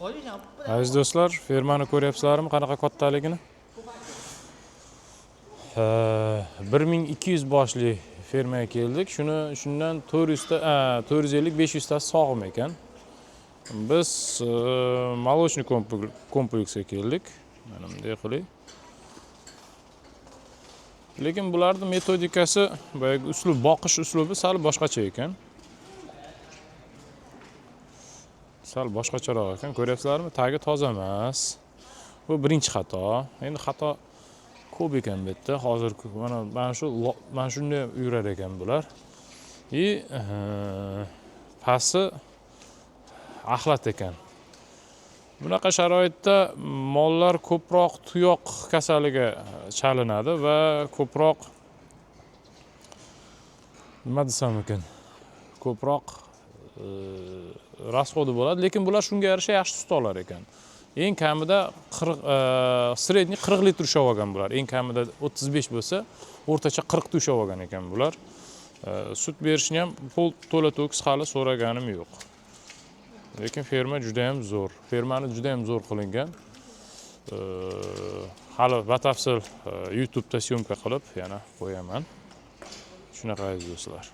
Aziz do'stlar, fermani ko'ryapsizlarmi, qanaqa kattaligini? 1200 boshli fermaga keldik. Shundan 450-500 tasi sog'im ekan. Biz молочный kompleksga keldik. Mana bunday qilib. Lekin bularning metodikasi, boyagi uslub, boqish uslubi sal boshqacha ekan. Sal boshqacharoq ekan. Ko'ryapsizlarmi? Tagi toza emas. Bu birinchi xato. Endi xato ko'p ekan bu yerda. Hozir mana shunday yurar ekan bular. Pasi axlat ekan. Bunaqa sharoitda mollar ko'proq tuyoq kasaliga chalinadi va ko'proq nima desam ekan? Ko'proq rasxodi bo'ladi, lekin bular shunga yarasha yaxshi sut olar ekan. Eng kamida 40 litr ushlab olgan bular. Eng kamida 35 bo'lsa, o'rtacha 40 ta ushlab olgan ekan bular. Sut berishni ham to'la to'kis hali so'raganim yo'q. Lekin ferma juda ham zo'r. Fermani juda ham zo'r qilingan. Hali batafsil YouTube'da syomka qilib yana qo'yaman. Shunaqa aziz do'stlar.